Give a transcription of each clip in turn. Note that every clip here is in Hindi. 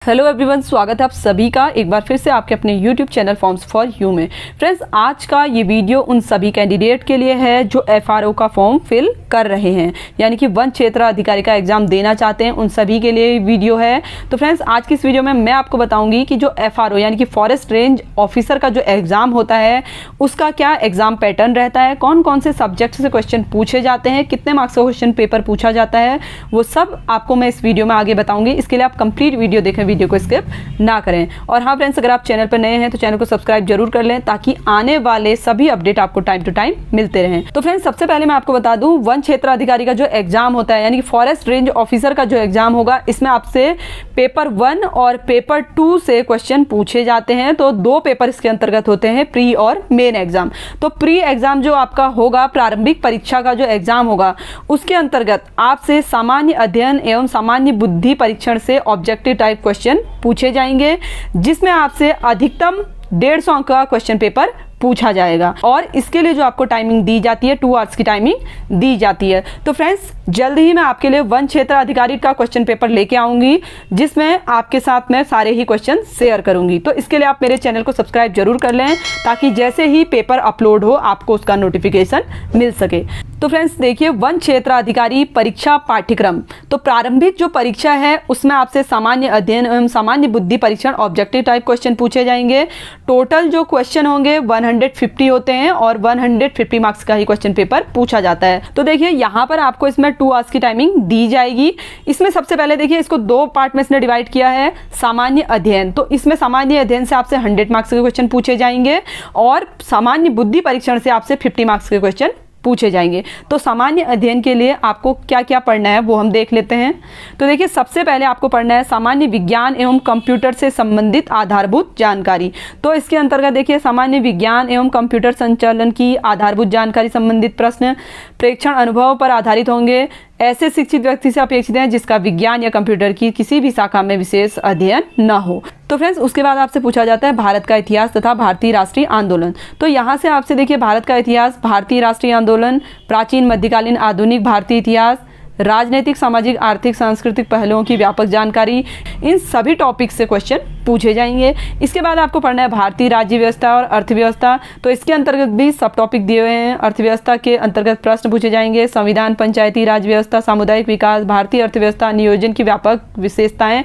हेलो एवरीवन, स्वागत है आप सभी का एक बार फिर से आपके अपने YouTube channel forms for you में। फ्रेंड्स, आज का ये वीडियो उन सभी कैंडिडेट के लिए है जो FRO का फॉर्म फिल कर रहे हैं, यानी कि वन क्षेत्र अधिकारी का एग्जाम देना चाहते हैं, उन सभी के लिए वीडियो है। तो फ्रेंड्स, आज की इस वीडियो में मैं आपको बताऊंगी कि जो FRO यानी कि फॉरेस्ट रेंज ऑफिसर का जो एग्ज़ाम होता है उसका क्या एग्ज़ाम पैटर्न रहता है, कौन कौन से सब्जेक्ट से क्वेश्चन पूछे जाते हैं, कितने मार्क्स का क्वेश्चन पेपर पूछा जाता है, वो सब आपको मैं इस वीडियो में आगे बताऊँगी। इसके लिए आप कंप्लीट वीडियो देखें, वीडियो को स्किप ना करें। और हाँ फ्रेंड्स, अगर आप चैनल पर नए हैं तो चैनल को सब्सक्राइब जरूर कर लें ताकि आने वाले सभी अपडेट आपको टाइम टू टाइम मिलते रहें। तो फ्रेंड्स, सबसे पहले मैं आपको बता दूं, वन क्षेत्र अधिकारी का जो एग्जाम होता है यानी कि फॉरेस्ट रेंज ऑफिसर का जो एग्जाम होगा, इसमें आपसे पेपर 1 और पेपर 2 से क्वेश्चन पूछे जाते हैं। तो 2 पेपर इसके अंतर्गत होते हैं, प्री और मेन एग्जाम। तो प्री एग्जाम जो आपका होगा, प्रारंभिक परीक्षा का जो एग्जाम होगा, उसके अंतर्गत आपसे सामान्य अध्ययन एवं सामान्य बुद्धि परीक्षण से ऑब्जेक्टिव टाइप क्वेश्चन पूछे जाएंगे, जिसमें आपसे अधिकतम 150 अंक का क्वेश्चन पेपर पूछा जाएगा। और इसके लिए जो आपको टाइमिंग दी जाती है, 2 आवर्स की टाइमिंग दी जाती है। तो फ्रेंड्स, जल्द ही मैं आपके लिए वन क्षेत्र अधिकारी का क्वेश्चन पेपर लेके आऊंगी, जिसमें आपके साथ मैं सारे ही क्वेश्चन शेयर करूंगी। तो इसके लिए आप मेरे चैनल को सब्सक्राइब जरूर कर लें ताकि जैसे ही पेपर अपलोड हो आपको उसका नोटिफिकेशन मिल सके। तो फ्रेंड्स देखिए, वन क्षेत्र अधिकारी परीक्षा पाठ्यक्रम, तो प्रारंभिक जो परीक्षा है उसमें आपसे सामान्य अध्ययन एवं सामान्य बुद्धि परीक्षण ऑब्जेक्टिव टाइप क्वेश्चन पूछे जाएंगे। टोटल जो क्वेश्चन होंगे 150 होते हैं और 150 मार्क्स का ही क्वेश्चन पेपर पूछा जाता है। तो देखिए, यहाँ पर आपको इसमें 2 आवर्स की टाइमिंग दी जाएगी। इसमें सबसे पहले देखिए, इसको 2 पार्ट में इसने डिवाइड किया है। सामान्य अध्ययन, तो इसमें सामान्य अध्ययन से आपसे 100 मार्क्स के क्वेश्चन पूछे जाएंगे और सामान्य बुद्धि परीक्षण से आपसे 50 मार्क्स के क्वेश्चन पूछे जाएंगे। तो सामान्य अध्ययन के लिए आपको क्या क्या पढ़ना है वो हम देख लेते हैं। तो देखिए, सबसे पहले आपको पढ़ना है सामान्य विज्ञान एवं कंप्यूटर से संबंधित आधारभूत जानकारी। तो इसके अंतर्गत देखिए, सामान्य विज्ञान एवं कंप्यूटर संचालन की आधारभूत जानकारी संबंधित प्रश्न प्रेक्षण अनुभव पर आधारित होंगे। ऐसे शिक्षित व्यक्ति से अपेक्षित है जिसका विज्ञान या कंप्यूटर की किसी भी शाखा में विशेष अध्ययन न हो। तो फ्रेंड्स, उसके बाद आपसे पूछा जाता है भारत का इतिहास तथा भारतीय राष्ट्रीय आंदोलन। तो यहाँ से आपसे देखिए, भारत का इतिहास, भारतीय राष्ट्रीय आंदोलन, प्राचीन मध्यकालीन आधुनिक भारतीय इतिहास, राजनीतिक सामाजिक आर्थिक सांस्कृतिक पहलुओं की व्यापक जानकारी, इन सभी टॉपिक से क्वेश्चन पूछे जाएंगे। इसके बाद आपको पढ़ना है भारतीय राज्य व्यवस्था और अर्थव्यवस्था। तो इसके अंतर्गत भी सब टॉपिक दिए हुए हैं। अर्थव्यवस्था के अंतर्गत प्रश्न पूछे जाएंगे। संविधान, पंचायती राज व्यवस्था, सामुदायिक विकास, भारतीय अर्थव्यवस्था, नियोजन की व्यापक विशेषताएं,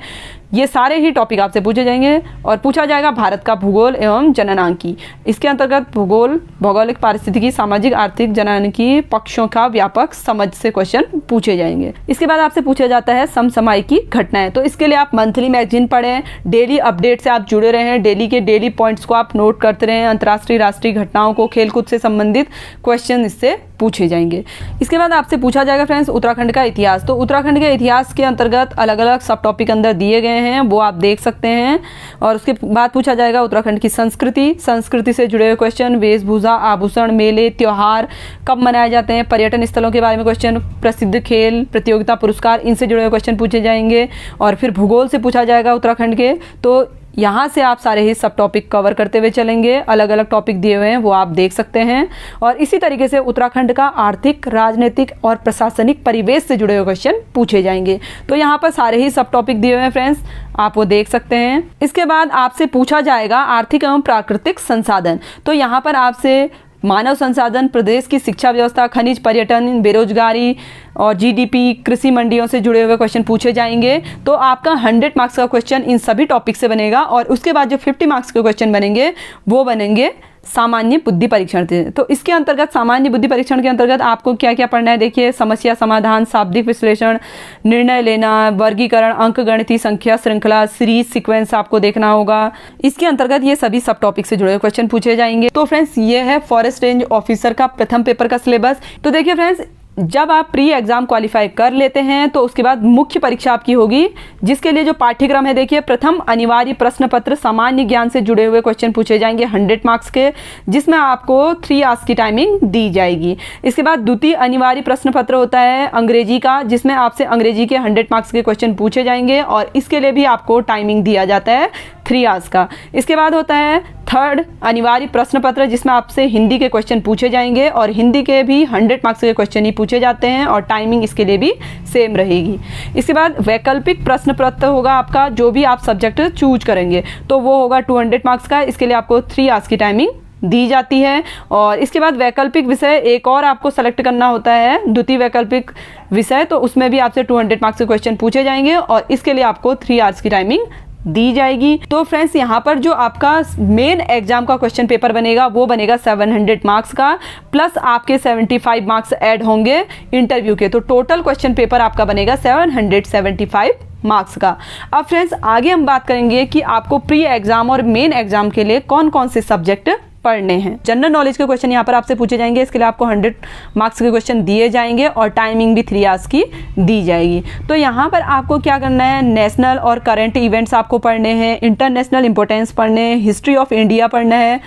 ये सारे ही टॉपिक आपसे पूछे जाएंगे। और पूछा जाएगा भारत का भूगोल एवं जननांकी। इसके अंतर्गत भूगोल, भौगोलिक पारिस्थितिकी, सामाजिक आर्थिक जननांकी पक्षों का व्यापक समझ से क्वेश्चन पूछे जाएंगे। इसके बाद आपसे पूछा जाता है समसामयिकी घटनाएं। तो इसके लिए आप मंथली मैगजीन पढ़ें, डेली अपडेट से आप जुड़े रहें, डेली के डेली पॉइंट्स को आप नोट करते रहें। अंतर्राष्ट्रीय राष्ट्रीय घटनाओं को, खेलकूद से संबंधित क्वेश्चन इससे पूछे जाएंगे। इसके बाद आपसे पूछा जाएगा फ्रेंड्स उत्तराखंड का इतिहास। तो उत्तराखंड के इतिहास के अंतर्गत अलग अलग सब टॉपिक अंदर दिए गए हैं, वो आप देख सकते हैं। और उसके बाद पूछा जाएगा उत्तराखंड की संस्कृति, संस्कृति से जुड़े हुए क्वेश्चन, वेशभूषा, आभूषण, मेले, त्योहार कब मनाए जाते हैं, पर्यटन स्थलों के बारे में क्वेश्चन, प्रसिद्ध खेल प्रतियोगिता पुरस्कार, इनसे जुड़े हुए क्वेश्चन पूछे जाएंगे। और फिर भूगोल से पूछा जाएगा उत्तराखंड के। तो यहाँ से आप सारे ही सब टॉपिक कवर करते हुए चलेंगे। अलग अलग टॉपिक दिए हुए हैं, वो आप देख सकते हैं। और इसी तरीके से उत्तराखंड का आर्थिक, राजनीतिक और प्रशासनिक परिवेश से जुड़े हुए क्वेश्चन पूछे जाएंगे। तो यहाँ पर सारे ही सब टॉपिक दिए हुए हैं फ्रेंड्स, आप वो देख सकते हैं। इसके बाद आपसे पूछा जाएगा आर्थिक एवं प्राकृतिक संसाधन। तो यहाँ पर आपसे मानव संसाधन, प्रदेश की शिक्षा व्यवस्था, खनिज, पर्यटन, बेरोजगारी और जीडीपी, कृषि मंडियों से जुड़े हुए क्वेश्चन पूछे जाएंगे। तो आपका 100 मार्क्स का क्वेश्चन इन सभी टॉपिक से बनेगा। और उसके बाद जो 50 मार्क्स के क्वेश्चन बनेंगे वो बनेंगे सामान्य बुद्धि परीक्षण से। तो इसके अंतर्गत सामान्य बुद्धि परीक्षण के अंतर्गत आपको क्या क्या पढ़ना है, देखिए, समस्या समाधान, शाब्दिक विश्लेषण, निर्णय लेना, वर्गीकरण, अंकगणितीय संख्या श्रृंखला, सीरीज सीक्वेंस आपको देखना होगा। इसके अंतर्गत ये सभी सब टॉपिक से जुड़े हुए क्वेश्चन पूछे जाएंगे। तो फ्रेंड्स, ये है फॉरेस्ट रेंज ऑफिसर का प्रथम पेपर का सिलेबस। तो देखिए फ्रेंड्स, जब आप प्री एग्जाम क्वालिफाई कर लेते हैं तो उसके बाद मुख्य परीक्षा आपकी होगी, जिसके लिए जो पाठ्यक्रम है, देखिए, प्रथम अनिवार्य प्रश्न पत्र सामान्य ज्ञान से जुड़े हुए क्वेश्चन पूछे जाएंगे 100 मार्क्स के, जिसमें आपको 3 आवर्स की टाइमिंग दी जाएगी। इसके बाद द्वितीय अनिवार्य प्रश्न पत्र होता है अंग्रेजी का, जिसमें आपसे अंग्रेजी के 100 मार्क्स के क्वेश्चन पूछे जाएंगे और इसके लिए भी आपको टाइमिंग दिया जाता है 3 आवर्स का। इसके बाद होता है थर्ड अनिवार्य प्रश्न पत्र, जिसमें आपसे हिंदी के क्वेश्चन पूछे जाएंगे और हिंदी के भी 100 मार्क्स के क्वेश्चन ही पूछे जाते हैं और टाइमिंग इसके लिए भी सेम रहेगी। इसके बाद वैकल्पिक प्रश्न पत्र होगा आपका, जो भी आप सब्जेक्ट चूज करेंगे तो वो होगा 200 मार्क्स का। इसके लिए आपको 3 आवर्स की टाइमिंग दी जाती है। और इसके बाद वैकल्पिक विषय एक और आपको सेलेक्ट करना होता है, द्वितीय वैकल्पिक विषय, तो उसमें भी आपसे 200 मार्क्स के क्वेश्चन पूछे जाएंगे और इसके लिए आपको 3 आवर्स की टाइमिंग दी जाएगी। तो फ्रेंड्स यहाँ पर जो आपका मेन एग्जाम का क्वेश्चन पेपर बनेगा वो बनेगा 700 मार्क्स का, प्लस आपके 75 मार्क्स ऐड होंगे इंटरव्यू के, तो टोटल क्वेश्चन पेपर आपका बनेगा 775 मार्क्स का। अब फ्रेंड्स आगे हम बात करेंगे कि आपको प्री एग्जाम और मेन एग्जाम के लिए कौन कौन से सब्जेक्ट पढ़ने हैं। जनरल नॉलेज के क्वेश्चन यहाँ पर आपसे पूछे जाएंगे, इसके लिए आपको 100 मार्क्स के क्वेश्चन दिए जाएंगे और टाइमिंग भी 3 आवर्स की दी जाएगी। तो यहाँ पर आपको क्या करना है, नेशनल और करंट इवेंट्स आपको पढ़ने हैं, इंटरनेशनल इंपॉर्टेंस पढ़ने हैं, हिस्ट्री ऑफ इंडिया पढ़ना है,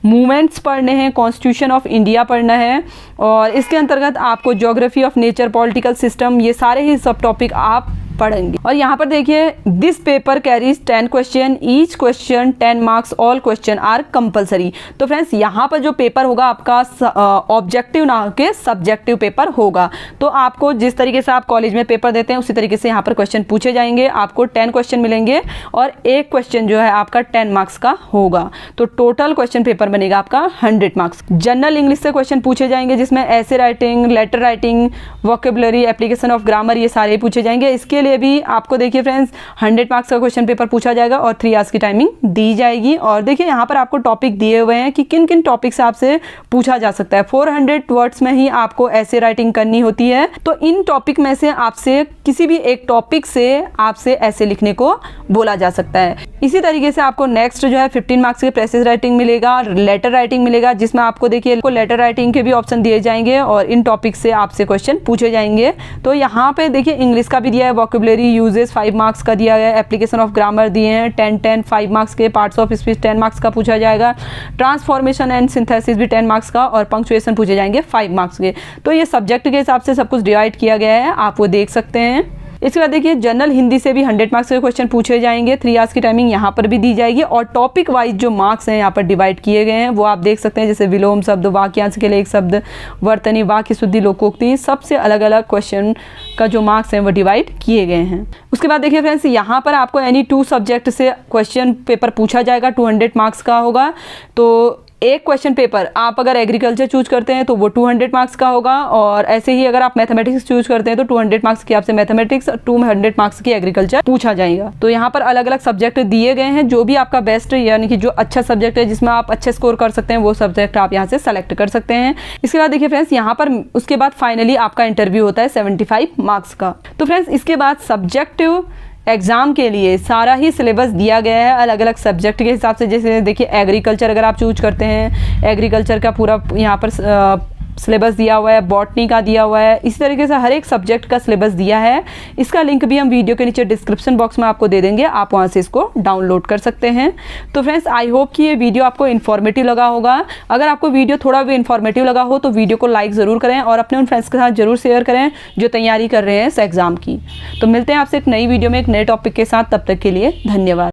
मूवमेंट्स पढ़ने हैं, कॉन्स्टिट्यूशन ऑफ इंडिया पढ़ना है और इसके अंतर्गत आपको geography of nature, political system, ये सारे ही सब टॉपिक आप पढ़ेंगे। और यहाँ पर देखिए this paper carries 10 question, each question 10 marks, all question are compulsory. तो फ्रेंड्स यहाँ पर जो पेपर होगा आपका ऑब्जेक्टिव ना के सब्जेक्टिव पेपर होगा। तो आपको जिस तरीके से आप कॉलेज में पेपर देते हैं उसी तरीके से यहाँ पर क्वेश्चन पूछे जाएंगे। आपको 10 क्वेश्चन मिलेंगे और एक क्वेश्चन जो है आपका 10 मार्क्स का होगा, तो टोटल क्वेश्चन पेपर बनेगा आपका 100 मार्क्स। जनरल इंग्लिश से क्वेश्चन पूछे जाएंगे, जिसमें ऐसे writing, letter writing, vocabulary, application of grammar, ये सारे पूछे जाएंगे। इसके लिए भी आपको देखिए फ्रेंड्स 100 मार्क्स का क्वेश्चन पेपर पूछा जाएगा और 3 आवर्स की टाइमिंग दी जाएगी। और देखिए यहाँ पर आपको टॉपिक दिए हुए हैं कि किन किन टॉपिक से आपसे पूछा जा सकता है। 400 वर्ड्स में ही आपको ऐसे राइटिंग करनी होती है, तो इन टॉपिक में से आपसे किसी भी एक टॉपिक से आपसे ऐसे लिखने को बोला जा सकता है। इसी तरीके से आपको नेक्स्ट जो है 15 मार्क्स के प्रेसेस राइटिंग मिलेगा, लेटर राइटिंग मिलेगा, जिसमें आपको देखिए लेटर राइटिंग के भी ऑप्शन दिए जाएंगे और इन टॉपिक से आपसे क्वेश्चन पूछे जाएंगे। तो यहाँ पे देखिए इंग्लिश का भी दिया है, वोकेबुलरी यूजेस 5 मार्क्स का दिया गया है, एप्लीकेशन ऑफ ग्रामर दिए हैं 10 5 मार्क्स के, पार्ट्स ऑफ स्पीच 10 मार्क्स का पूछा जाएगा, ट्रांसफॉर्मेशन एंड सिंथेसिस भी 10 मार्क्स का और पंक्चुएशन पूछे जाएंगे 5 मार्क्स के। तो ये सब्जेक्ट के हिसाब से सब कुछ डिवाइड किया गया है, आप वो देख सकते हैं। इसके बाद देखिए जनरल हिंदी से भी 100 मार्क्स के क्वेश्चन पूछे जाएंगे, 3 आवर्स की टाइमिंग यहाँ पर भी दी जाएगी और टॉपिक वाइज जो मार्क्स हैं यहाँ पर डिवाइड किए गए हैं वो आप देख सकते हैं, जैसे विलोम शब्द, वाक्यांश के लिए एक शब्द, वर्तनी, वाक्य शुद्धि, लोकोक्ति, सबसे अलग अलग क्वेश्चन का जो मार्क्स हैं वो डिवाइड किए गए हैं। उसके बाद देखिए फ्रेंड्स यहाँ पर आपको एनी 2 सब्जेक्ट से क्वेश्चन पेपर पूछा जाएगा, 200 मार्क्स का होगा। तो एक क्वेश्चन पेपर आप अगर एग्रीकल्चर चूज करते हैं तो वो 200 मार्क्स का होगा और ऐसे ही अगर आप मैथमेटिक्स चूज करते हैं तो 200 मार्क्स की आपसे मैथमेटिक्स, 200 मार्क्स की एग्रीकल्चर पूछा जाएगा। तो यहाँ पर अलग अलग सब्जेक्ट दिए गए हैं, जो भी आपका बेस्ट यानी कि जो अच्छा सब्जेक्ट है जिसमें आप अच्छे स्कोर कर सकते हैं वो सब्जेक्ट आप यहाँ से सेलेक्ट कर सकते हैं। इसके बाद देखिए फ्रेंड्स यहाँ पर उसके बाद फाइनली आपका इंटरव्यू होता है 75 मार्क्स का। तो फ्रेंड्स इसके बाद सब्जेक्टिव एग्जाम के लिए सारा ही सिलेबस दिया गया है अलग अलग सब्जेक्ट के हिसाब से। जैसे देखिए एग्रीकल्चर अगर आप चूज करते हैं, एग्रीकल्चर का पूरा यहाँ पर सिलेबस दिया हुआ है, बॉटनी का दिया हुआ है, इसी तरीके से हर एक सब्जेक्ट का सिलेबस दिया है। इसका लिंक भी हम वीडियो के नीचे डिस्क्रिप्शन बॉक्स में आपको दे देंगे, आप वहाँ से इसको डाउनलोड कर सकते हैं। तो फ्रेंड्स आई होप कि ये वीडियो आपको इन्फॉर्मेटिव लगा होगा। अगर आपको वीडियो थोड़ा भी इन्फॉर्मेटिव लगा हो तो वीडियो को लाइक ज़रूर करें और अपने उन फ्रेंड्स के साथ जरूर शेयर करें जो तैयारी कर रहे हैं इस एग्ज़ाम की। तो मिलते हैं आपसे एक नई वीडियो में एक नए टॉपिक के साथ, तब तक के लिए धन्यवाद।